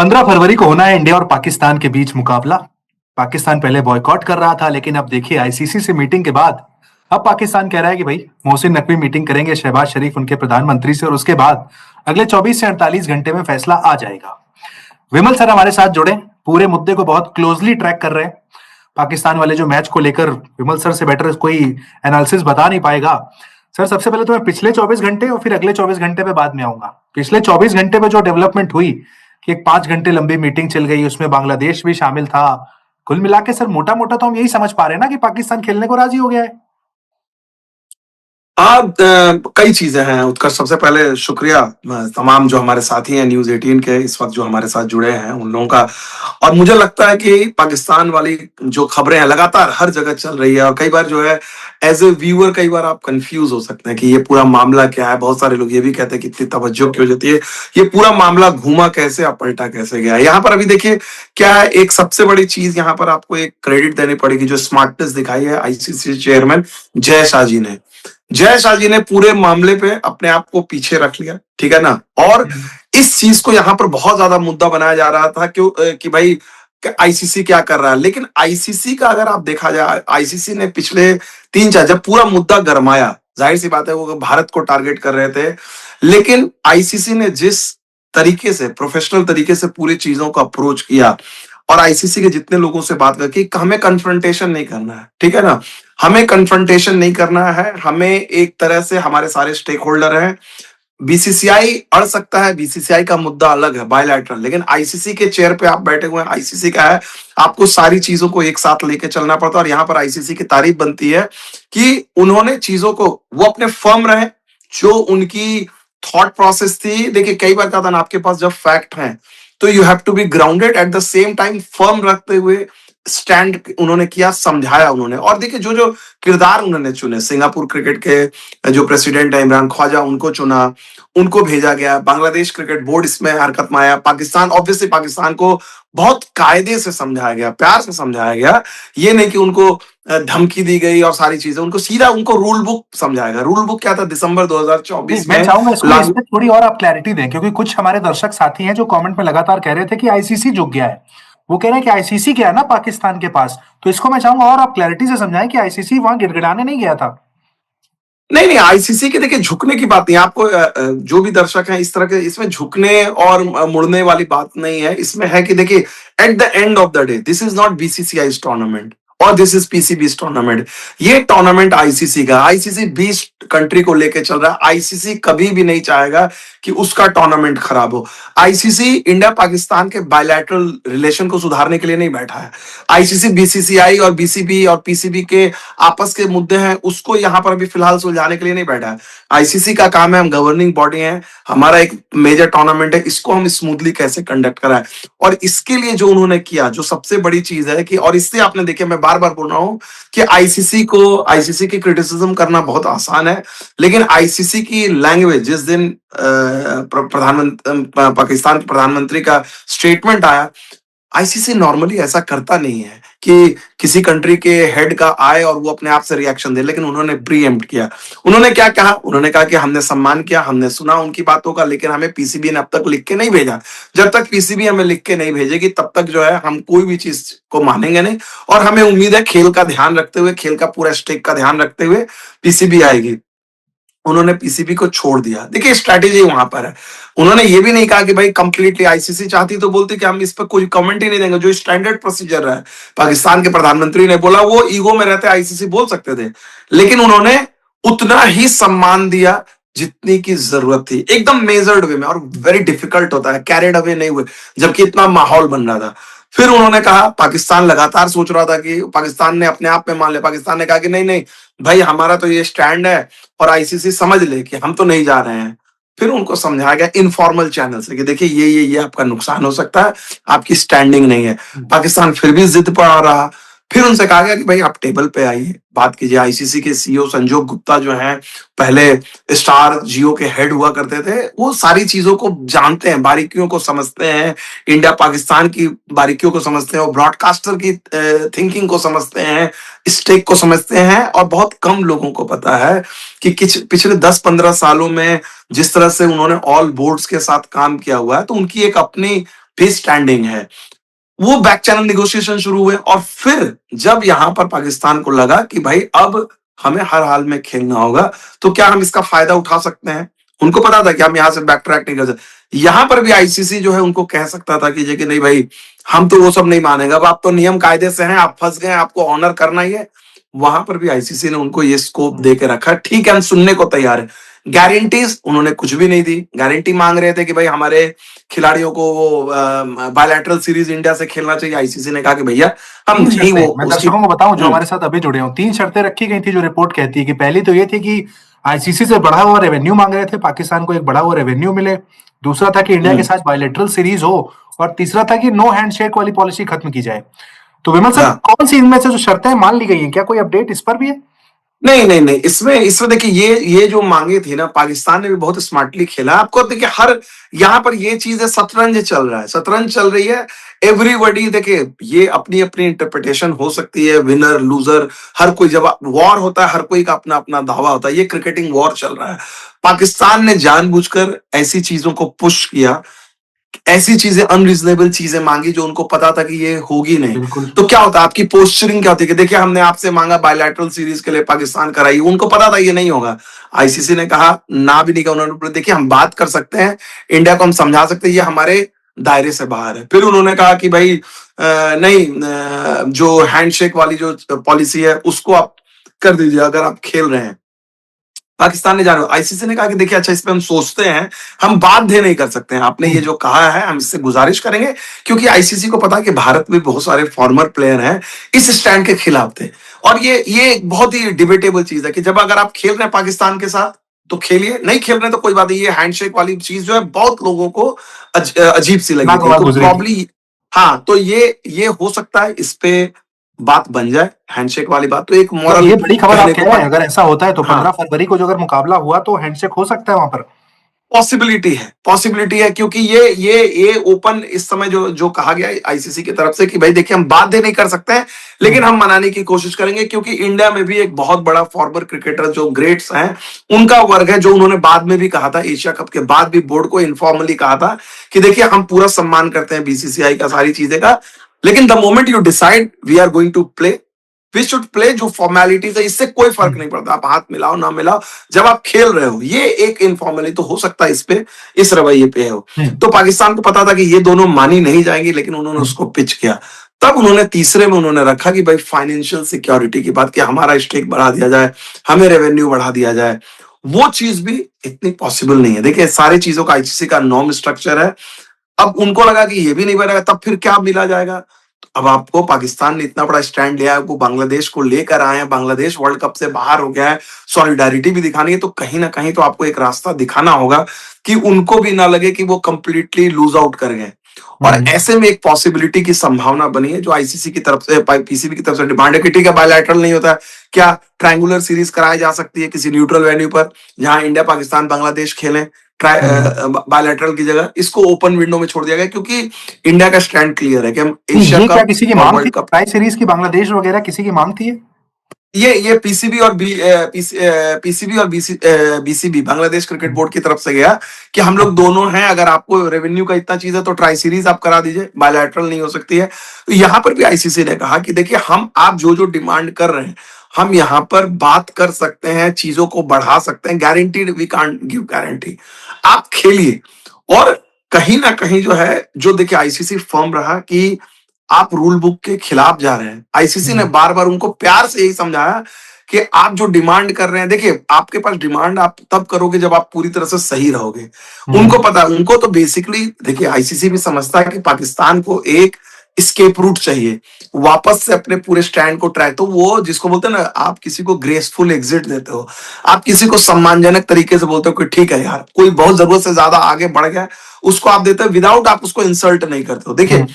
15 फरवरी को होना है इंडिया और पाकिस्तान के बीच मुकाबला। पाकिस्तान पहले बॉयकॉट कर रहा था, लेकिन अब देखिए आईसीसी से मीटिंग के बाद अब पाकिस्तान कह रहा है कि भाई मोहसिन नकवी मीटिंग करेंगे शहबाज शरीफ उनके प्रधानमंत्री से, और उसके बाद अगले 24 से 48 घंटे में फैसला आ जाएगा। विमल सर हमारे साथ जुड़े, पूरे मुद्दे को बहुत क्लोजली ट्रैक कर रहे हैं। पाकिस्तान वाले जो मैच को लेकर विमल सर से बेटर कोई एनालिसिस बता नहीं पाएगा। सर सबसे पहले तो मैं पिछले 24 घंटे और फिर अगले 24 घंटे पे बाद में आऊंगा। पिछले 24 घंटे में जो डेवलपमेंट हुई कि एक 5 घंटे लंबी मीटिंग चल गई, उसमें बांग्लादेश भी शामिल था। कुल मिला के सर मोटा मोटा तो हम यही समझ पा रहे हैं ना कि पाकिस्तान खेलने को राजी हो गया है। कई चीजें हैं उत्कर्ष। सबसे पहले शुक्रिया तमाम जो हमारे साथी हैं न्यूज 18 के इस वक्त जो हमारे साथ जुड़े हैं उन लोगों का। और मुझे लगता है कि पाकिस्तान वाली जो खबरें हैं लगातार हर जगह चल रही है, और कई बार जो है एज ए व्यूअर कई बार आप कंफ्यूज हो सकते हैं कि ये पूरा मामला क्या है। बहुत सारे लोग ये भी कहते हैं कि इतनी तवज्जो क्यों जाती है, ये पूरा मामला घूमा कैसे और पलटा कैसे गया। यहाँ पर अभी देखिए क्या है, एक सबसे बड़ी चीज यहाँ पर आपको एक क्रेडिट देनी पड़ेगी, जो स्मार्टनेस दिखाई है आईसीसी चेयरमैन जय शाह जी ने। जय शाह जी ने पूरे मामले पे अपने आप को पीछे रख लिया, ठीक है ना। और इस चीज को यहाँ पर बहुत ज्यादा मुद्दा बनाया जा रहा था कि भाई आईसीसी क्या कर रहा है। लेकिन आईसीसी का अगर आप देखा जाए, आईसीसी ने पिछले 3-4 जब पूरा मुद्दा गरमाया, जाहिर सी बात है वो भारत को टारगेट कर रहे थे, लेकिन आईसीसी ने जिस तरीके से प्रोफेशनल तरीके से पूरी चीजों को अप्रोच किया, और आईसीसी के जितने लोगों से बात करके हमें कन्फ्रंटेशन नहीं करना है, ठीक है ना। हमें कन्फ्रंटेशन नहीं करना है, हमें एक तरह से हमारे सारे स्टेक होल्डर हैं। बीसीसीआई अड़ सकता है, बीसीसीआई का मुद्दा अलग है बायलैटरल, लेकिन आईसीसी के चेयर पे आप बैठे हुए हैं। आईसीसी का है, आपको सारी चीजों को एक साथ लेके चलना पड़ता है। और यहाँ पर आईसीसी की तारीफ बनती है कि उन्होंने चीजों को, वो अपने फर्म रहे, जो उनकी थॉट प्रोसेस थी। देखिए कई बार कहता ना, आपके पास जब फैक्ट है तो you have to be grounded, at the same time firm रखते हुए स्टैंड उन्होंने किया, समझाया उन्होंने। और देखिए जो जो किरदार उन्होंने चुने, सिंगापुर क्रिकेट के जो प्रेसिडेंट है इमरान ख्वाजा, उनको चुना, उनको भेजा गया। बांग्लादेश क्रिकेट बोर्ड इसमें हरकत में आया। पाकिस्तान, ऑब्वियसली पाकिस्तान को बहुत कायदे से समझाया गया, प्यार से समझाया गया। ये नहीं कि उनको धमकी दी गई और सारी चीजें, उनको सीधा उनको रूल बुक समझाया गया। रूल बुक क्या था, दिसंबर 2024 मैं में चाहूंगा इस पे थोड़ी और आप क्लैरिटी दें, क्योंकि कुछ हमारे दर्शक साथी हैं जो कमेंट में लगातार कह रहे थे कि आईसीसी झुक गया है। वो कह रहे हैं कि आईसीसी क्या है ना पाकिस्तान के पास, तो इसको मैं चाहूंगा और आप क्लैरिटी से समझाएं कि आईसीसी वहां गिड़गिड़ाने नहीं गया था। नहीं नहीं, आईसीसी के देखिए झुकने की बात नहीं। आपको जो भी दर्शक हैं इस तरह के, इसमें झुकने और मुड़ने वाली बात नहीं है। इसमें है कि देखिए eight the end of the day this is not BCCI tournament और दिस इज पीसीबी टूर्नामेंट। ये टूर्नामेंट आईसीसी का, आईसीसी 20 कंट्री को लेके चल रहा है। आईसीसी कभी भी नहीं चाहेगा कि उसका टूर्नामेंट खराब हो। आईसीसी इंडिया पाकिस्तान के बायलैटरल रिलेशन को सुधारने के लिए नहीं बैठा है। आईसीसी बीसीसीआई और बीसीबी और पीसीबी के आपस के मुद्दे हैं, उसको यहां पर अभी फिलहाल सुलझाने के लिए नहीं बैठा है। आईसीसी का काम है, हम गवर्निंग बॉडी है, हमारा एक मेजर टूर्नामेंट है, इसको हम स्मूथली कैसे कंडक्ट कराएं। और इसके लिए जो उन्होंने किया, जो सबसे बड़ी चीज है कि, और इससे आपने देखिए, मैं बार बार बोल रहा हूं कि आईसीसी की क्रिटिसिज्म करना बहुत आसान है, लेकिन आईसीसी की लैंग्वेज, जिस दिन पाकिस्तान के प्रधानमंत्री का स्टेटमेंट आया, आईसीसी नॉर्मली ऐसा करता नहीं है कि किसी कंट्री के हेड का आए और वो अपने आप से रिएक्शन दे, लेकिन उन्होंने प्रीएम्प्ट किया। उन्होंने क्या कहा, उन्होंने कहा कि हमने सम्मान किया, हमने सुना उनकी बातों का, लेकिन हमें पीसीबी ने अब तक लिख के नहीं भेजा। जब तक पीसीबी हमें लिख के नहीं भेजेगी तब तक जो है हम कोई भी चीज को मानेंगे नहीं। और हमें उम्मीद है खेल का ध्यान रखते हुए, खेल का पूरा स्टेक का ध्यान रखते हुए पीसीबी आएगी। उन्होंने पीसीबी को छोड़ दिया। देखिए स्ट्रैटेजी वहां पर है। उन्होंने ये भी नहीं कहा कि भाई कंप्लीटली, आईसीसी चाहती तो बोलती कि हम इस पर कोई कमेंट ही नहीं देंगे, जो स्टैंडर्ड प्रोसीजर है। पाकिस्तान के प्रधानमंत्री ने बोला, वो ईगो में रहते आईसीसी बोल सकते थे, लेकिन उन्होंने उतना ही सम्मान दिया जितनी की जरूरत थी, एकदम मेजर्ड वे में। और वेरी डिफिकल्ट होता है, कैरिड अवे नहीं हुए, जबकि इतना माहौल बन रहा था। फिर उन्होंने कहा, पाकिस्तान लगातार सोच रहा था कि, पाकिस्तान ने अपने आप में मान लिया, पाकिस्तान ने कहा कि नहीं नहीं भाई, हमारा तो ये स्टैंड है और आईसीसी समझ ले कि हम तो नहीं जा रहे हैं। फिर उनको समझाया गया इनफॉर्मल चैनल से कि देखिए ये आपका नुकसान हो सकता है, आपकी स्टैंडिंग नहीं है। पाकिस्तान फिर भी जिद पर आ रहा। फिर उनसे कहा गया कि भाई आप टेबल पे आइए, बात कीजिए। आईसीसी के सीईओ संजोग गुप्ता जो हैं, पहले स्टार जियो के हेड हुआ करते थे, वो सारी चीजों को जानते हैं, बारीकियों को समझते हैं, इंडिया पाकिस्तान की बारीकियों को समझते हैं, और ब्रॉडकास्टर की थिंकिंग को समझते हैं, स्टेक को समझते हैं। और बहुत कम लोगों को पता है कि पिछले 10-15 सालों में जिस तरह से उन्होंने ऑल बोर्ड्स के साथ काम किया हुआ है, तो उनकी एक अपनी भी स्टैंडिंग है। वो बैक चैनल नेगोशिएशन शुरू हुए और फिर जब यहां पर पाकिस्तान को लगा कि भाई अब हमें हर हाल में खेलना होगा, तो क्या हम इसका फायदा उठा सकते हैं? उनको पता था कि हम यहां से बैक ट्रैक नहीं कर सकते। यहां पर भी आईसीसी जो है उनको कह सकता था कि नहीं भाई, हम तो वो सब नहीं मानेंगे, अब आप तो नियम कायदे से हैं, आप फंस गए, आपको ऑनर करना ही है। वहां पर भी आईसीसी ने उनको ये स्कोप दे के रखा, ठीक है हम सुनने को तैयार है। गारंटीज उन्होंने कुछ भी नहीं दी। गारंटी मांग रहे थे कि भाई हमारे खिलाड़ियों को वो बायलैटरल सीरीज इंडिया से खेलना चाहिए। आईसीसी ने कहा कि भैया हम तीन नहीं, वो शर्तें मैं उसकी दर्शकों को बताऊं जो हमारे साथ अभी जुड़े हों, तीन शर्तें रखी गई थी जो रिपोर्ट कहती है कि पहली तो ये थी कि आईसीसी से बढ़ा हुआ रेवेन्यू मांग रहे थे, पाकिस्तान को एक बढ़ा हुआ रेवेन्यू मिले। दूसरा था कि इंडिया के साथ बायलैटरल सीरीज हो, और तीसरा था कि नो हैंडशेक वाली पॉलिसी खत्म की जाए। तो विमल सर, हाँ। कौन सी इनमें से जो शर्तें मान ली गई हैं, क्या कोई अपडेट इस पर भी है? नहीं नहीं नहीं, इसमें देखिए ये जो मांगे थी ना, पाकिस्तान ने भी बहुत स्मार्टली खेला। आपको देखिए हर यहाँ पर ये चीज है, शतरंज चल रहा है, शतरंज चल रही है। एवरीबॉडी देखिए, ये अपनी अपनी इंटरप्रिटेशन हो सकती है, विनर लूजर, हर कोई, जब वॉर होता है हर कोई का अपना अपना दावा होता है। ये क्रिकेटिंग वॉर चल रहा है। पाकिस्तान ने जानबूझकर ऐसी चीजों को पुश किया, ऐसी चीजें, अनरीजनेबल चीजें मांगी जो उनको पता था कि ये होगी नहीं। बिल्कुल। तो क्या होता है, आपकी पोस्चरिंग क्या होती है कि देखिए हमने आपसे मांगा बायलैटरल सीरीज के लिए, पाकिस्तान कराई, उनको पता था ये नहीं होगा। आईसीसी ने कहा ना भी नहीं कहा, उन्होंने बोला देखिए हम बात कर सकते हैं, इंडिया को हम समझा सकते हैं, ये हमारे दायरे से बाहर है। फिर उन्होंने कहा कि भाई नहीं, जो हैंडशेक वाली जो पॉलिसी है उसको आप कर दीजिए अगर आप खेल रहे हैं। पाकिस्तान ने जाना, आईसीसी ने कहा कि देखिए अच्छा, इस पे हम सोचते हैं, हम बाध्य नहीं कर सकते हैं, आपने ये जो कहा है हम इससे गुजारिश करेंगे। क्योंकि आईसीसी को पता है कि भारत में बहुत सारे फॉर्मर प्लेयर हैं इस स्टैंड के खिलाफ थे। और ये एक बहुत ही डिबेटेबल चीज है कि जब अगर आप खेल रहे हैं पाकिस्तान के साथ तो खेलिए, नहीं खेल रहे हैं तो कोई बात नहीं। ये हैंडशेक वाली चीज जो है बहुत लोगों को अजीब सी लगी थी, नागवार तो गुजरेगी। प्रॉब्ली हाँ, तो ये हो सकता है इस पे बात बन जाए, हैंडशेक वाली बात। तो एक मतलब मॉरल ये बड़ी खबर आप कहने कह को रहे हैं, अगर ऐसा होता है तो हाँ, 15 फरवरी को जो अगर मुकाबला हुआ तो हैंडशेक हो सकता है वहां पर। पॉसिबिलिटी है क्योंकि ये ओपन इस समय जो जो कहा गया है आईसीसी की तरफ से कि भाई देखिए हम बाध्य नहीं कर सकते हैं, लेकिन हम मनाने की कोशिश करेंगे। क्योंकि इंडिया में भी एक बहुत बड़ा फॉरवर्ड क्रिकेटर जो ग्रेट्स हैं उनका वर्ग है, जो उन्होंने बाद में भी कहा था, एशिया कप के बाद भी बोर्ड को इनफॉर्मली कहा था कि देखिए हम पूरा सम्मान करते हैं बीसीसीआई का, सारी चीजें का, लेकिन the moment you decide we are going to play, we should play. जो फॉर्मेलिटीज है इससे कोई फर्क नहीं पड़ता, आप हाथ मिलाओ ना मिलाओ, जब आप खेल रहे हो। ये एक इनफॉर्मली तो हो सकता है इस पे, इस रवैये पे हो। तो पाकिस्तान को पता था कि ये दोनों मानी नहीं जाएंगी, लेकिन उन्होंने उसको पिच किया। तब उन्होंने तीसरे में उन्होंने रखा कि भाई फाइनेंशियल सिक्योरिटी की बात, कि हमारा स्टेक बढ़ा दिया जाए, हमें रेवेन्यू बढ़ा दिया जाए। वो चीज भी इतनी पॉसिबल नहीं है। देखिए सारी चीजों का आईसीसी का नॉर्म स्ट्रक्चर है। अब उनको लगा कि ये भी नहीं बनेगा, तब फिर क्या मिला जाएगा। अब आपको पाकिस्तान ने इतना बड़ा स्टैंड लिया है, वो बांग्लादेश को लेकर आए हैं, बांग्लादेश वर्ल्ड कप से बाहर हो गया है, सॉलिडारिटी भी दिखानी है, तो कहीं ना कहीं तो आपको एक रास्ता दिखाना होगा कि उनको भी ना लगे कि वो कंप्लीटली लूज आउट कर गए। और ऐसे में एक पॉसिबिलिटी की संभावना बनी है, जो आईसीसी की तरफ से, पीसीबी की तरफ से डिमांड है कि ठीक है बायलैटरल नहीं होता है, क्या ट्रायंगुलर सीरीज कराई जा सकती है किसी न्यूट्रल वेन्यू पर, जहां इंडिया पाकिस्तान बांग्लादेश खेलें बायलैटरल की जगह। इसको ओपन विंडो में छोड़ दिया गया क्योंकि इंडिया का स्टैंड क्लियर है कि हम एशिया ये क्या कप किसी की और मांग थी, वर्ल्ड कप, ट्राई सीरीज की, बांग्लादेश वगैरह किसी की मांग थी? ये पीसीबी और पीसीबी और बीसीबी बांग्लादेश क्रिकेट बोर्ड की तरफ से गया कि हम लोग दोनों हैं, अगर आपको रेवेन्यू का इतना चीज है तो ट्राई सीरीज आप करा दीजिए, बायलैटरल नहीं हो सकती है। तो यहां पर भी आईसीसी ने कहा कि देखिए हम, आप जो जो डिमांड कर रहे हैं हम यहां पर बात कर सकते हैं, चीजों को बढ़ा सकते हैं, guaranteed we can't give guarantee, आप खेलिए। और कहीं ना कहीं जो है, जो देखिए आईसीसी फर्म रहा कि आप रूल बुक के खिलाफ जा रहे हैं। आईसीसी ने बार बार उनको प्यार से यही समझाया कि आप जो डिमांड कर रहे हैं, देखिए आपके पास डिमांड आप तब करोगे जब आप पूरी तरह से सही रहोगे। उनको पता है, उनको तो बेसिकली देखिए आईसीसी भी समझता है कि पाकिस्तान को एक स्केप रूट चाहिए, वापस से अपने पूरे स्टैंड को ट्रैक। तो वो जिसको बोलते हैं ना, आप किसी को ग्रेसफुल एग्जिट देते हो, आप किसी को सम्मानजनक तरीके से बोलते हो कि ठीक है यार, कोई बहुत जरूरत से ज्यादा आगे बढ़ गया, उसको आप देते हो विदाउट, आप उसको इंसल्ट नहीं करते हो। देखिए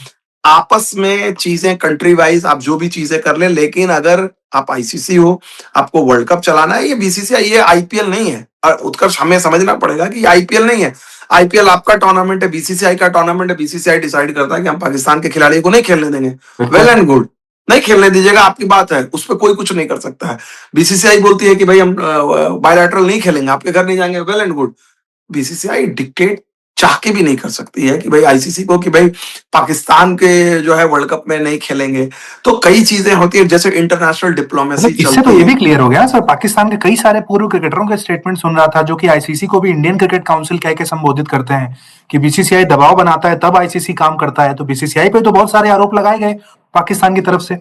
आपस में चीजें कंट्री वाइज आप जो भी चीजें कर ले, लेकिन अगर आप आईसीसी हो, आपको वर्ल्ड कप चलाना है, ये बीसीसीआई, ये आईपीएल नहीं है। और उत्कर्ष हमें समझना पड़ेगा कि आईपीएल नहीं है। आईपीएल आपका टूर्नामेंट है, बीसीसीआई का टूर्नामेंट है। बीसीसीआई डिसाइड करता है कि हम पाकिस्तान के खिलाड़ियों को नहीं खेलने देंगे, वेल एंड गुड, नहीं खेलने दीजिएगा, आपकी बात है, उस पर कोई कुछ नहीं कर सकता है। बीसीसीआई बोलती है कि भाई हम बायलैटरल नहीं खेलेंगे, आपके घर नहीं जाएंगे, well and good. BCCI dictate चाह के भी नहीं कर सकती है कि भाई आईसीसी को कि भाई पाकिस्तान के जो है वर्ल्ड कप में नहीं खेलेंगे। तो कई चीजें होती है, जैसे इंटरनेशनल डिप्लोमेसी मतलब इससे तो चलती ये है। भी क्लियर हो गया सर, पाकिस्तान के कई सारे पूर्व क्रिकेटरों के स्टेटमेंट सुन रहा था जो कि आईसीसी को भी इंडियन क्रिकेट काउंसिल कह के संबोधित करते हैं कि बीसीसीआई दबाव बनाता है तब आईसीसी काम करता है, तो बीसीसीआई पे तो बहुत सारे आरोप लगाए गए पाकिस्तान की तरफ से।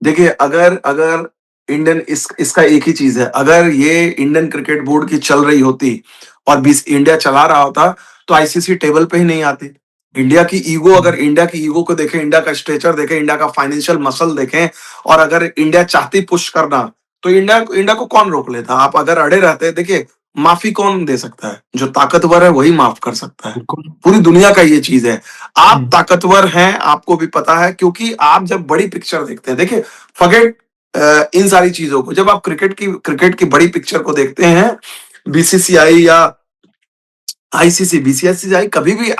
देखिए, अगर अगर इंडियन इसका एक ही चीज है, अगर ये इंडियन क्रिकेट बोर्ड की चल रही होती और बीस इंडिया चला रहा होता तो आईसीसी टेबल पे ही नहीं आती। इंडिया की ईगो, अगर इंडिया की ईगो को देखें, इंडिया का स्ट्रेचर देखें, इंडिया का फाइनेंशियल मसल देखें, और अगर इंडिया चाहती पुश करना, तो इंडिया इंडिया को कौन रोक लेता। आप अगर अड़े रहते, देखिए माफी कौन दे सकता है, जो ताकतवर है वही माफ कर सकता है। बिल्कुल। पूरी दुनिया का ये चीज है। आप हम्म। ताकतवर हैं, आपको भी पता है, क्योंकि आप जब बड़ी पिक्चर देखते हैं, देखिए फॉरगेट इन सारी चीजों को, जब आप क्रिकेट की बड़ी पिक्चर को देखते हैं, बीसीसीआई या आईसीसी, बीसीसीआई कभी भी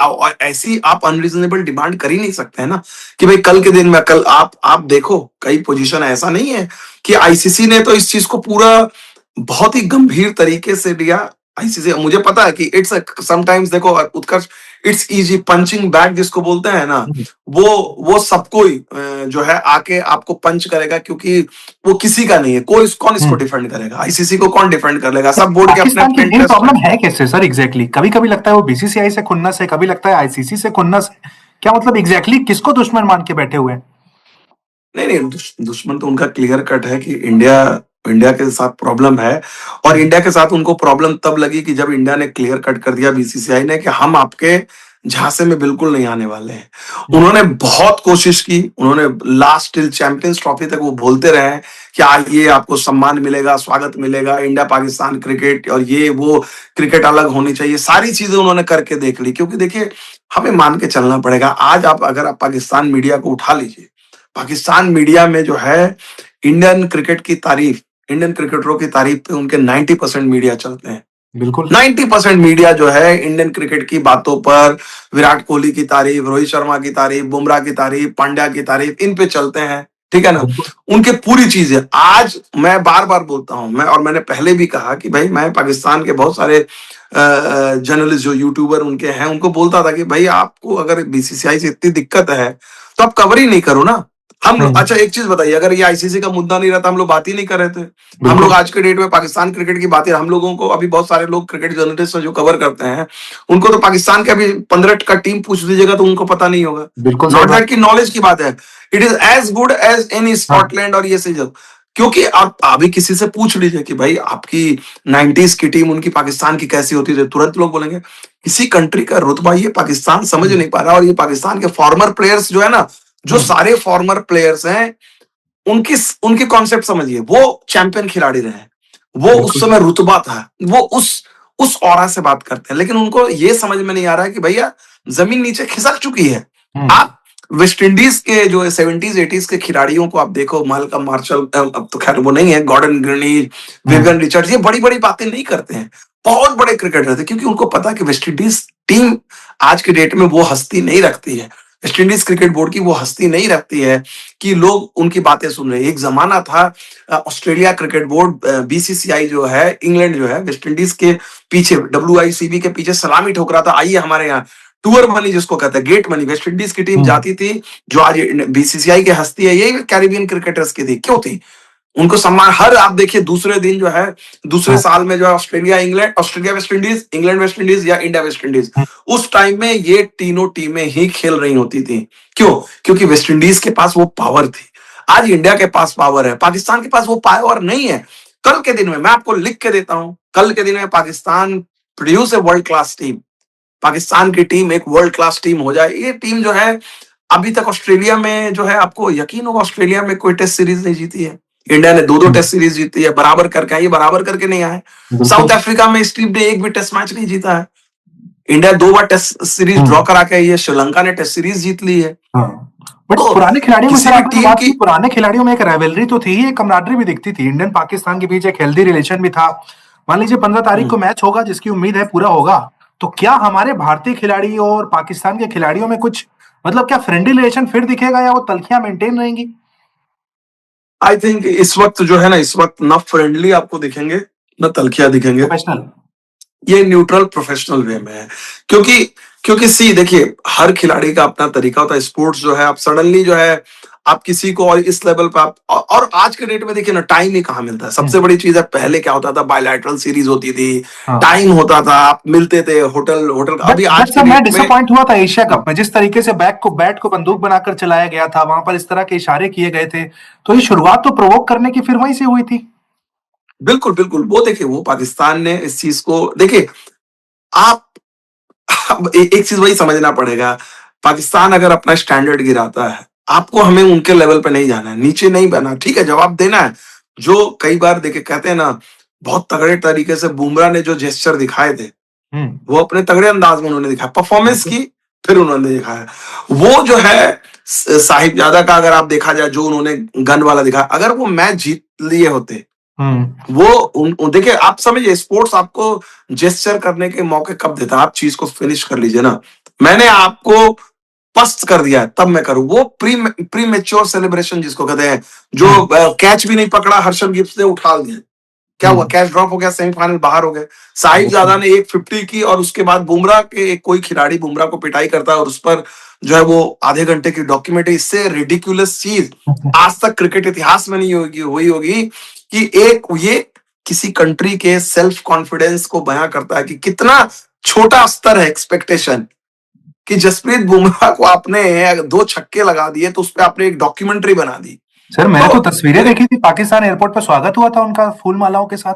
ऐसी आप अनरीजनेबल डिमांड कर ही नहीं सकते हैं ना कि भाई कल के दिन में, कल आप देखो कई पोजीशन ऐसा नहीं है कि आईसीसी ने तो इस चीज को पूरा बहुत ही गंभीर तरीके से लिया। आईसीसी, मुझे पता है कि इट्स समटाइम्स, देखो उत्कर्ष, इट्स इजी पंचिंग बैग जिसको बोलते हैं ना, हम्म। वो सबको ही जो है आके आपको पंच करेगा, क्योंकि वो किसी का नहीं है। कोई कौन इसको हम्म। डिफेंड करेगा, आईसीसी को कौन डिफेंड कर लेगा, तो सब बोर्ड के अपने पाकिस्तान की अपने मेन इंटरेस्ट हैं। प्रॉब्लम है कैसे सर एग्जैक्टली? कभी कभी लगता है वो बीसीसीआई से खुन्नस है, कभी लगता है आईसीसी से खुन्नस है। क्या मतलब एग्जैक्टली किसको दुश्मन मान के बैठे हुए हैं? नहीं नहीं, दुश्मन तो उनका क्लियर कट है कि इंडिया इंडिया के साथ प्रॉब्लम है। और हम्म। इंडिया के साथ उनको प्रॉब्लम तब लगी कि जब इंडिया ने क्लियर कट कर दिया, बीसीसीआई ने, कि हम आपके झांसे में बिल्कुल नहीं आने वाले हैं। हम्म। उन्होंने बहुत कोशिश की, उन्होंने लास्ट टिल चैंपियंस ट्रॉफी तक वो बोलते रहे हैं कि आइए आपको सम्मान मिलेगा, स्वागत मिलेगा, इंडिया पाकिस्तान क्रिकेट और ये वो, क्रिकेट अलग होनी चाहिए, सारी चीजें उन्होंने करके देख ली। क्योंकि देखिए, हमें मान के चलना पड़ेगा। आज आप अगर आप पाकिस्तान मीडिया को उठा लीजिए, पाकिस्तान मीडिया में जो है इंडियन क्रिकेट की तारीफ, इंडियन क्रिकेटरों की तारीफ पे उनके 90% मीडिया चलते हैं। बिल्कुल। 90% मीडिया जो है इंडियन क्रिकेट की बातों पर, विराट कोहली की तारीफ, रोहित शर्मा की तारीफ, बुमराह की तारीफ, पांड्या की तारीफ, इन पे चलते हैं। ठीक है ना। बिल्कुल। उनके पूरी चीजें, आज मैं बार बार बोलता हूं, मैं और मैंने पहले भी कहा कि भाई मैं पाकिस्तान के बहुत सारे जर्नलिस्ट जो यूट्यूबर उनके हैं, उनको बोलता था कि भाई आपको अगर बीसीसीआई से इतनी दिक्कत है तो आप कवर ही नहीं करो ना। हम्म। अच्छा एक चीज बताइए, अगर ये आईसीसी का मुद्दा नहीं रहता, हम लोग बात ही नहीं कर रहे थे। हम लोग बिल्कुल। आज के डेट में पाकिस्तान क्रिकेट की बातें, हम लोगों को अभी बहुत सारे लोग क्रिकेट जर्नलिस्ट जो कवर करते हैं, उनको तो पाकिस्तान के अभी 15 का टीम पूछ दीजिएगा तो उनको पता नहीं होगा। बिल्कुल सही नॉट बात। दैट की नॉलेज की बात है, it is as good as any हाँ। स्कॉटलैंड और ये चीज। क्योंकि आप अभी किसी से पूछ लीजिए कि भाई आपकी 90s की टीम उनकी पाकिस्तान की कैसी होती थी, तुरंत लोग बोलेंगे किसी कंट्री का रुतबा ये पाकिस्तान समझ हम्म। नहीं पा रहा। और ये पाकिस्तान के फॉर्मर प्लेयर्स जो है ना, जो हम्म। सारे फॉर्मर प्लेयर्स हैं, उनकी उनकी कॉन्सेप्ट समझिए, वो चैंपियन खिलाड़ी रहे, वो उस बिल्कुल। समय रुतबा था, वो उस ऑरा से बात करते हैं। लेकिन उनको ये समझ में नहीं आ रहा है कि भैया जमीन नीचे खिसक चुकी है। हम्म। आप वेस्ट इंडीज के जो 70s 80s के खिलाड़ियों को आप देखो, मालकम मार्शल, अब तो खैर वो नहीं है, गॉर्डन ग्रीनिज, हम्म। विवियन रिचर्ड्स, ये बड़ी बड़ी बातें नहीं करते हैं, बहुत बड़े क्रिकेटर थे, क्योंकि उनको पता है कि वेस्ट इंडीज टीम आज के डेट में वो हस्ती नहीं रखती है, वेस्ट इंडीज क्रिकेट बोर्ड की वो हस्ती नहीं रखती है कि लोग उनकी बातें सुन रहे हैं। एक जमाना था, ऑस्ट्रेलिया क्रिकेट बोर्ड, बीसीसीआई जो है, इंग्लैंड जो है, वेस्ट इंडीज के पीछे, WICB के पीछे सलामी ठोक रहा था, आइए हमारे यहाँ। टूर मनी जिसको कहते हैं, गेट मनी, वेस्ट इंडीज की टीम हम्म। जाती थी, जो आज बीसीसीआई की हस्ती है, यही कैरिबियन क्रिकेटर्स की थी। क्यों थी? उनको सम्मान, हर आप देखिए दूसरे दिन जो है, दूसरे हाँ। साल में जो है, Australia England, Australia West Indies, England West Indies या इंडिया वेस्ट इंडीज, हम्म। उस टाइम में ये तीनों टीमें ही खेल रही होती थी। क्यों? क्योंकि वेस्ट इंडीज के पास वो पावर थी। आज इंडिया के पास पावर है, पाकिस्तान के पास वो पावर नहीं है। कल के दिन में मैं आपको लिख के देता हूं, कल के दिन में Pakistan produce a world class team, Pakistan की टीम एक वर्ल्ड क्लास टीम हो जाए। ये टीम जो है, अभी तक ऑस्ट्रेलिया में जो है, आपको यकीन होगा ऑस्ट्रेलिया में कोई टेस्ट सीरीज नहीं जीती है। इंडिया ने दो दो हम्म। टेस्ट सीरीज जीती है, बराबर करके आई, ये बराबर करके नहीं आए। बिल्कुल। साउथ अफ्रीका में इस टीम ने एक भी टेस्ट मैच नहीं जीता है। इंडिया 2 बार टेस्ट सीरीज ड्रॉ हम्म। करा के आई है, श्रीलंका ने टेस्ट सीरीज जीत ली है। हाँ। बट तो पुराने खिलाड़ियों में किसी सर भी आपने जो टीम बात की, की, पुराने खिलाड़ियों में एक राइवलरी तो थी, एक कमराडरी भी दिखती थी इंडियन पाकिस्तान के बीच, एक हेल्दी रिलेशन भी था। मान लीजिए 15 तारीख को मैच होगा जिसकी उम्मीद है पूरा होगा, तो क्या हमारे भारतीय खिलाड़ी और पाकिस्तान के खिलाड़ियों में कुछ मतलब क्या फ्रेंडली रिलेशन फिर दिखेगा या वो तल्खियां मेंटेन रहेंगी? आई थिंक इस वक्त जो है ना, इस वक्त ना फ्रेंडली आपको दिखेंगे, ना तलखिया दिखेंगे। प्रोफेशनल। ये न्यूट्रल प्रोफेशनल वे में है। क्योंकि क्योंकि सी देखिए, हर खिलाड़ी का अपना तरीका होता है। स्पोर्ट्स जो है, आप सडनली जो है आप किसी को और इस लेवल पे आप और आज के डेट में देखिए ना, टाइम ही कहाँ मिलता है। सबसे बड़ी चीज है, पहले क्या होता था, बायलैटरल सीरीज होती थी, हाँ। टाइम होता था, आप मिलते थे होटल होटल बट अभी बट आज के सर मैं डेट में डिसअपॉइंट हुआ था एशिया कप में, जिस तरीके से बैट को बंदूक बनाकर चलाया गया था, वहां पर इस तरह के इशारे किए गए थे, तो ये शुरुआत तो प्रोवोक करने की फिर वहीं से हुई थी। बिल्कुल बिल्कुल। वो देखिए, वो पाकिस्तान ने इस चीज को देखिए, आप अब एक चीज वही समझना पड़ेगा। पाकिस्तान अगर अपना स्टैंडर्ड गिराता है, आपको हमें उनके लेवल पे नहीं जाना है, नीचे नहीं बना, ठीक है, जवाब देना है। जो कई बार देखिए कहते हैं ना, बहुत तगड़े तरीके से बुमराह ने जो जेस्चर दिखाए थे, हम्म। वो अपने तगड़े अंदाज में उन्होंने दिखाया, परफॉर्मेंस बिल्कुल। की, फिर उन्होंने दिखाया। वो जो है साहिबजादा का अगर आप देखा जाए, जो उन्होंने गन वाला दिखाया, अगर वो मैच जीत लिए होते, हम्म। वो देखिए, आप समझिए, स्पोर्ट्स आपको जेस्चर करने के मौके कब देता है, आप चीज को फिनिश कर लीजिए ना। मैंने आपको पस्त कर दिया है, तब मैं करूं वो प्री मेच्योर सेलिब्रेशन जिसको कहते हैं, जो हम्म। कैच भी नहीं पकड़ा, हर्षल गिब्स ने उठा दिया, क्या हुआ, हम्म। कैच ड्रॉप हो गया, सेमीफाइनल बाहर हो गए। साहिबजादा बिल्कुल। ने एक 50 की, और उसके बाद बुमराह के कोई खिलाड़ी बुमराह को पिटाई करता है, और उस पर जो है वो आधे घंटे की डॉक्यूमेंट्री। इससे रिडिकुलस चीज आज तक क्रिकेट इतिहास में नहीं हुई होगी कि एक ये किसी कंट्री के सेल्फ कॉन्फिडेंस को बयां करता है कि कितना छोटा स्तर है एक्सपेक्टेशन, कि जसप्रीत बुमराह को आपने दो छक्के लगा दिए, तो उस पर आपने एक डॉक्यूमेंट्री बना दी। सर मैंने तो तो तस्वीरें मेरे देखी थी, पाकिस्तान एयरपोर्ट पर स्वागत हुआ था उनका फूल मालाओं के साथ।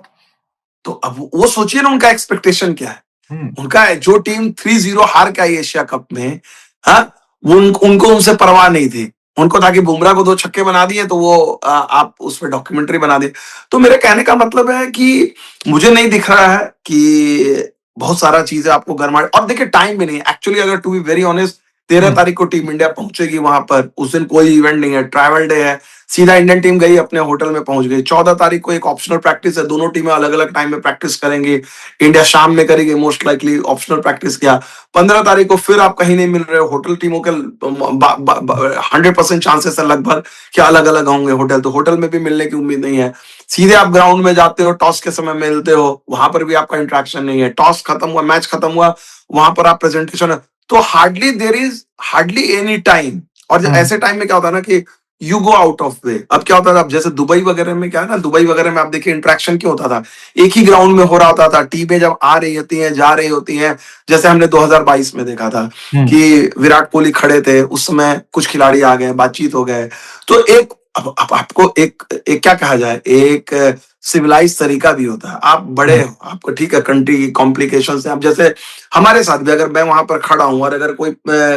तो अब वो सोचिए ना, उनका एक्सपेक्टेशन क्या है। हम्म। उनका जो टीम 3-0 हार के आई एशिया कप में, हाँ, उनको उनसे परवाह नहीं थी। उनको था कि बुमराह को दो छक्के बना दिए, तो वो आप उस पर डॉक्यूमेंट्री बना दिए। तो मेरे कहने का मतलब है कि मुझे नहीं दिख रहा है कि बहुत सारा चीजें आपको गरमा, और देखिए टाइम भी नहीं है एक्चुअली। अगर टू बी वेरी ऑनेस्ट, 13 तारीख को टीम इंडिया पहुंचेगी वहां पर, उस दिन कोई इवेंट नहीं है, ट्रैवल डे है, सीधा इंडियन टीम गई, अपने होटल में पहुंच गई। 14 तारीख को एक ऑप्शनल प्रैक्टिस है, दोनों टीमें अलग अलग टाइम में प्रैक्टिस करेंगी। इंडिया शाम में करेगी मोस्ट लाइकली, ऑप्शनल प्रैक्टिस किया। 15 तारीख को फिर आप कहीं नहीं मिल रहे हो, होटल टीमों के 100% चांसेस है लगभग कि अलग अलग होंगे होटल, तो होटल में भी मिलने की उम्मीद नहीं है। सीधे आप ग्राउंड में जाते हो, टॉस के समय मिलते हो, वहां पर भी आपका इंटरेक्शन नहीं है। टॉस खत्म हुआ, मैच खत्म हुआ, वहां पर आप प्रेजेंटेशन, तो हार्डली एनी टाइम। और हम्म। ऐसे टाइम में क्या होता है ना कि यू गो आउट ऑफ वे। अब क्या होता था, अब जैसे दुबई वगैरह में क्या है ना, दुबई वगैरह में आप देखिए इंटरेक्शन क्यों होता था, एक ही ग्राउंड में हो रहा होता था, टीमें जब आ रही होती हैं, जा रही होती हैं। जैसे हमने 2022 में देखा था हम्म। कि विराट कोहली खड़े थे, उस समय कुछ खिलाड़ी आ गए, बातचीत हो गए। तो एक अब आपको एक क्या कहा जाए, एक सिविलाइज तरीका भी होता है। आप बड़े हो, आपको ठीक है, कंट्री की कॉम्प्लिकेशन से, आप जैसे हमारे साथ भी, अगर मैं वहां पर खड़ा हूं और अगर कोई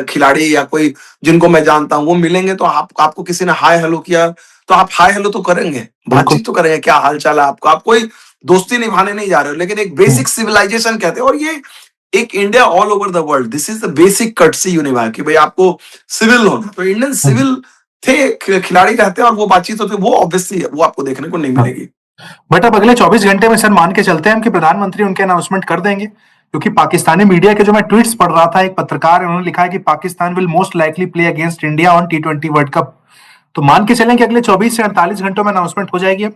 खिलाड़ी या कोई जिनको मैं जानता हूं वो मिलेंगे, तो आपको किसी ने हाय हेलो किया, तो आप हाय हेलो तो करेंगे, बिल्कुल। बातचीत तो करेंगे, क्या हाल चाल है आपका। आप कोई दोस्ती निभाने नहीं जा रहे हो, लेकिन एक हम्म। बेसिक सिविलाइजेशन कहते हैं, और ये एक India all over the world, this is the basic courtesy यूनिवा, कि भाई आपको सिविल होना। तो इंडियन हम्म। सिविल थे, खिलाड़ी रहते हैं, और वो बातचीत होती है, वो ऑब्वियसली वो आपको देखने को नहीं हाँ। मिलेगी। बट अब अगले 24 घंटे में सर मान के चलते हैं हम कि प्रधानमंत्री उनके अनाउंसमेंट कर देंगे, क्योंकि पाकिस्तानी मीडिया के जो मैं ट्वीट्स पढ़ रहा था, एक पत्रकार है, उन्होंने लिखा है कि Pakistan will most likely play against India on T20 world cup. तो मान के चलें कि अगले 24 से 48 घंटों में अनाउंसमेंट हो जाएगी अब।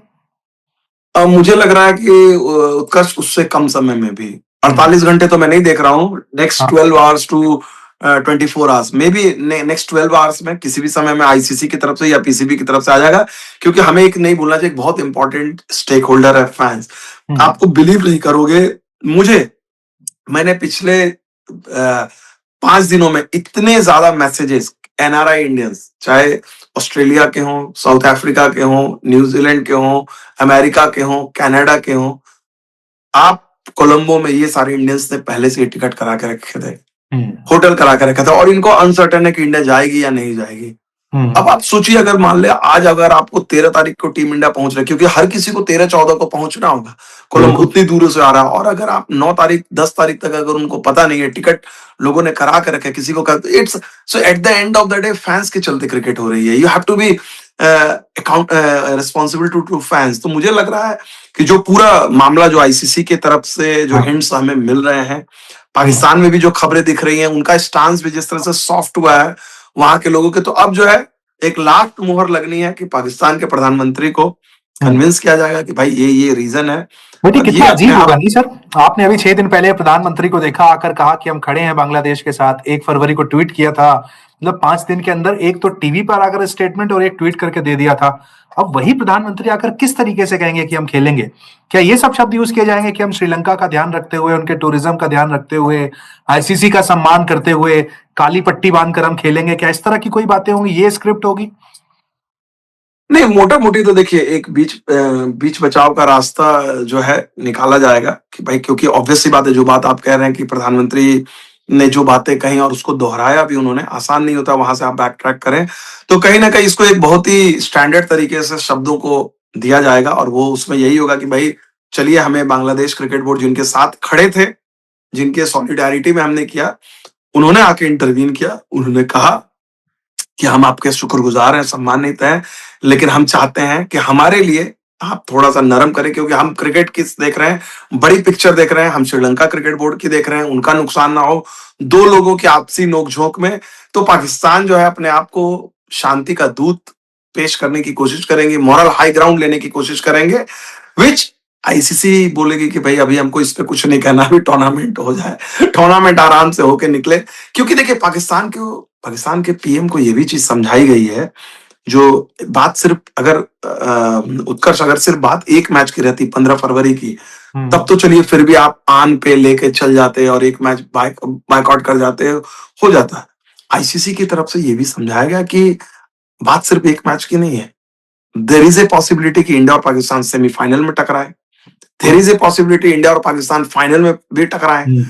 मुझे लग रहा है कि उत्कर्ष उससे कम समय में भी, हम्म। 48 घंटे तो मैं नहीं देख रहा हूँ, नेक्स्ट हाँ। 12 hours to 24 hours, may be next 12 hours में किसी भी समय में आईसीसी की तरफ से या पीसीबी की तरफ से आ जाएगा। क्योंकि हमें एक नहीं भूलना चाहिए, एक बहुत इंपॉर्टेंट स्टेक होल्डर है फैंस। हम्म। आपको बिलीव नहीं करोगे, मुझे मैंने पिछले 5 दिनों में इतने ज्यादा मैसेजेस, एनआरआई इंडियंस, चाहे ऑस्ट्रेलिया के हों, साउथ अफ्रीका के हों, न्यूजीलैंड के हों, अमेरिका के हों, कनाडा के हों, आप कोलंबो में ये सारे इंडियंस ने पहले से ही टिकट करा के रखे थे, हम्म। होटल करा के रखा था, और इनको अनसर्टेन है कि इंडिया जाएगी या नहीं जाएगी। हम्म। अब आप सोचिए, अगर मान ले आज अगर आपको 13 तारीख को टीम इंडिया पहुंच रहा है, क्योंकि हर किसी को 13-14 को पहुंचना होगा, कोलंबो बिल्कुल। उतनी दूर से आ रहा है, और अगर आप 9 तारीख 10 तारीख तक अगर उनको पता नहीं है, टिकट लोगों ने करा के रखे, किसी को it's so at the end of the day fans के चलते क्रिकेट हो रही है। You have to be account responsible to fans. तो मुझे लग रहा है कि जो पूरा मामला जो आईसीसी की तरफ से जो हाँ। हिंट्स हमें मिल रहे हैं, हम्म। पाकिस्तान में भी जो खबरें दिख रही हैं, उनका स्टांस भी जिस तरह से सॉफ्ट हुआ है वहां के लोगों के, तो अब जो है एक लास्ट मुहर लगनी है कि पाकिस्तान के प्रधानमंत्री को हम्म। कन्विंस किया जाएगा कि भाई ये रीजन है, बेटी और ये कितना अपने अजीब होगा आप नहीं सर। आपने अभी 6 दिन पहले प्रधानमंत्री को देखा, आकर कहा कि हम खड़े हैं बांग्लादेश के साथ, 1 फरवरी को ट्वीट किया था। मतलब 5 दिन के अंदर एक तो टीवी पर आकर स्टेटमेंट और एक ट्वीट करके दे दिया था। अब वही प्रधानमंत्री आकर किस तरीके से कहेंगे कि हम खेलेंगे? क्या ये सब शब्द यूज किए जाएंगे कि हम श्रीलंका का ध्यान रखते हुए, उनके टूरिज्म का ध्यान रखते हुए, आईसीसी का सम्मान करते हुए, काली पट्टी बांधकर हम खेलेंगे? क्या इस तरह की कोई बातें होंगी, ये स्क्रिप्ट होगी? नहीं, मोटा मोटी तो देखिए एक बीच बचाव का रास्ता जो है निकाला जाएगा कि भाई, क्योंकि ऑब्वियस सी बात है, जो बात आप कह रहे हैं कि प्रधानमंत्री ने जो बातें कही और उसको दोहराया भी उन्होंने, आसान नहीं होता वहां से आप बैक ट्रैक करें। तो कहीं ना कहीं इसको एक बहुत ही स्टैंडर्ड तरीके से शब्दों को दिया जाएगा और वो उसमें यही होगा कि भाई चलिए, हमें बांग्लादेश क्रिकेट बोर्ड जिनके साथ खड़े थे, जिनके सॉलिडारिटी में हमने किया, उन्होंने आके इंटरवीन किया, उन्होंने कहा कि हम आपके शुक्रगुजार हैं, सम्मानित हैं, लेकिन हम चाहते हैं कि हमारे लिए आप थोड़ा-सा नरम करें, क्योंकि हम क्रिकेट किस देख रहे हैं, बड़ी पिक्चर देख रहे हैं, हम श्रीलंका क्रिकेट बोर्ड की देख रहे हैं, उनका नुकसान ना हो, 2 लोगों की आपसी नोक-झोंक में। तो पाकिस्तान जो है अपने आप को शांति का दूत पेश करने की कोशिश करेंगे, मॉरल हाई ग्राउंड लेने की कोशिश करेंगे, व्हिच आईसीसी बोलेगी कि भाई अभी हमको इस पे कुछ नहीं कहना, अभी टूर्नामेंट हो जाए, टूर्नामेंट आराम से होके निकले। क्योंकि देखिए पाकिस्तान के पीएम को ये भी चीज समझाई गई है, जो बात सिर्फ अगर उत्कर्ष, अगर सिर्फ बात एक मैच की रहती 15 फरवरी की, तब तो चलिए फिर भी आप आन पे लेके चल जाते और एक मैच बायकॉट कर जाते, हो जाता। आईसीसी की तरफ से ये भी समझाया गया कि बात सिर्फ एक मैच की नहीं है। देयर इज ए पॉसिबिलिटी कि इंडिया और पाकिस्तान सेमीफाइनल में टकराए, there is a possibility India और पाकिस्तान फाइनल में भी टकराए।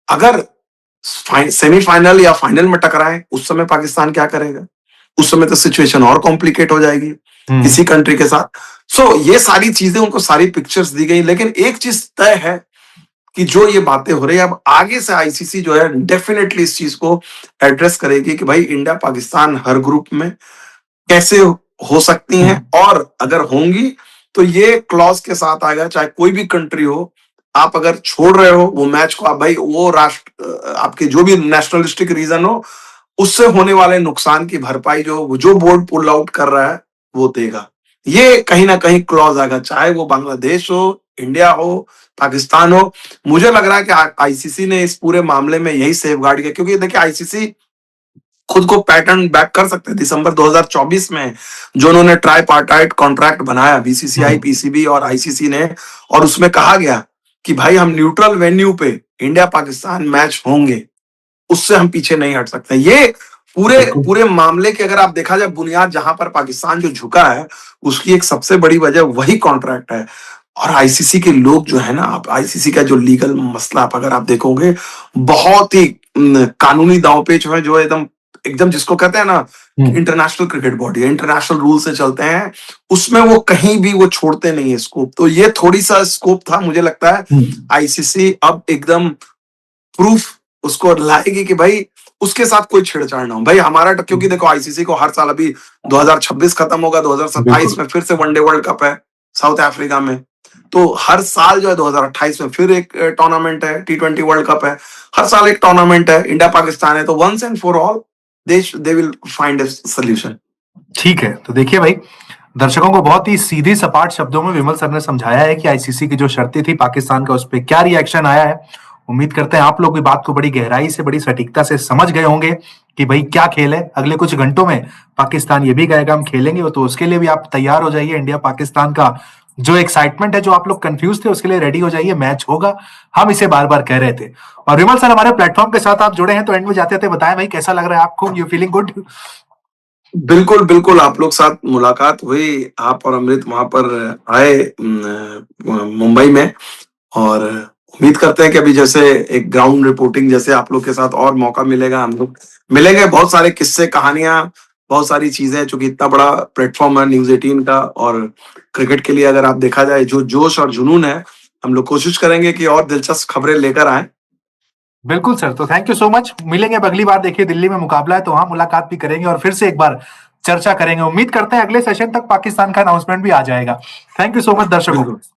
अगर सेमीफाइनल या फाइनल में टकराए, उस समय पाकिस्तान क्या करेगा? उस समय तो सिचुएशन और कॉम्प्लिकेट हो जाएगी किसी कंट्री के साथ। सो ये सारी चीजें, उनको सारी पिक्चर्स दी गई, लेकिन एक चीज तय है कि जो ये बातें हो रही है, अब आगे से आईसीसी जो है डेफिनेटली इस चीज को एड्रेस करेगी कि भाई इंडिया पाकिस्तान हर ग्रुप में कैसे हो सकती हैं, और अगर होंगी तो ये क्लॉज के साथ आएगा, चाहे कोई भी कंट्री हो, आप अगर छोड़ रहे हो वो मैच को, आप भाई वो राष्ट्र, आपके जो भी नेशनलिस्टिक रीजन हो, उससे होने वाले नुकसान की भरपाई जो बोर्ड पुल आउट कर रहा है वो देगा। ये कहीं ना कहीं क्लॉज आएगा, चाहे वो बांग्लादेश हो, इंडिया हो, पाकिस्तान हो। मुझे लग रहा है कि आईसीसी ने इस पूरे मामले में यही सेफगार्ड किया, क्योंकि देखिए आईसीसी खुद को पैटर्न बैक कर सकते हैं। दिसंबर 2024 में जो उन्होंने ट्राईपार्टाइट कॉन्ट्रैक्ट बनाया बीसीसीआई, पीसीबी और आईसीसी ने, और उसमें कहा गया कि भाई हम न्यूट्रल वेन्यू पे इंडिया पाकिस्तान मैच होंगे, उससे हम पीछे नहीं हट सकते। ये पूरे पूरे मामले की अगर आप देखा जाए, बुनियाद जहां पर पाकिस्तान जो झुका है, उसकी एक सबसे बड़ी वजह वही कॉन्ट्रैक्ट है। और आईसीसी के लोग जो है ना, आप आईसीसी का जो लीगल मसला आप अगर आप देखोगे, बहुत ही कानूनी दांवपेच है, जो एकदम एकदम जिसको कहते हैं ना, इंटरनेशनल क्रिकेट बॉडी है, इंटरनेशनल रूल से चलते हैं, उसमें वो कहीं भी वो छोड़ते नहीं है स्कोप। तो ये थोड़ी सा स्कोप था, मुझे लगता है आईसीसी अब एकदम प्रूफ उसको लाएगी कि भाई उसके साथ कोई छेड़छाड़ ना हो। भाई हमारा, क्योंकि देखो आईसीसी को हर साल, अभी 2026 खत्म होगा, 2027 में फिर से वनडे वर्ल्ड कप है साउथ अफ्रीका में, तो हर साल जो है 2028 में फिर एक टूर्नामेंट है, T20 वर्ल्ड कप है, हर साल एक टूर्नामेंट है, इंडिया पाकिस्तान है, तो once and for all they will find a solution. ठीक है, तो देखिए भाई, दर्शकों को बहुत ही सीधी सपाट शब्दों में विमल सर ने समझाया है कि आईसीसी की जो शर्तें थी पाकिस्तान का, उस पर क्या रिएक्शन आया है। उम्मीद करते हैं आप लोग भी बात को बड़ी गहराई से, बड़ी सटीकता से समझ गए होंगे कि भाई क्या खेल है। अगले कुछ घंटों में पाकिस्तान ये भी कहेगा हम खेलेंगे, तो उसके लिए भी आप तैयार हो जाइए। इंडिया पाकिस्तान का जो एक्साइटमेंट है, जो आप लोग कंफ्यूज थे, उसके लिए रेडी हो जाइए। मैच होगा, हम इसे बार बार कह रहे थे। और विमल सर हमारे प्लेटफॉर्म के साथ आप जुड़े हैं, तो एंड में जाते थे बताएं भाई कैसा लग रहा है आपको, यू फीलिंग गुड? बिल्कुल बिल्कुल, आप लोग साथ मुलाकात हुई, आप और अमृत वहां पर आए मुंबई में, और उम्मीद करते हैं कि अभी जैसे एक ग्राउंड रिपोर्टिंग जैसे आप लोग के साथ और मौका मिलेगा, हम लोग मिलेंगे, बहुत सारे किस्से कहानियां, बहुत सारी चीजें, चूंकि इतना बड़ा प्लेटफॉर्म है न्यूज 18 का, और क्रिकेट के लिए अगर आप देखा जाए जो जोश और जुनून है, हम लोग कोशिश करेंगे कि और दिलचस्प खबरें लेकर आए। बिल्कुल सर, तो थैंक यू सो मच। मिलेंगे अब अगली बार, देखिए दिल्ली में मुकाबला है, तो वहां मुलाकात भी करेंगे और फिर से एक बार चर्चा करेंगे। उम्मीद करते हैं अगले सेशन तक पाकिस्तान का अनाउंसमेंट भी आ जाएगा। थैंक यू सो मच दर्शकों।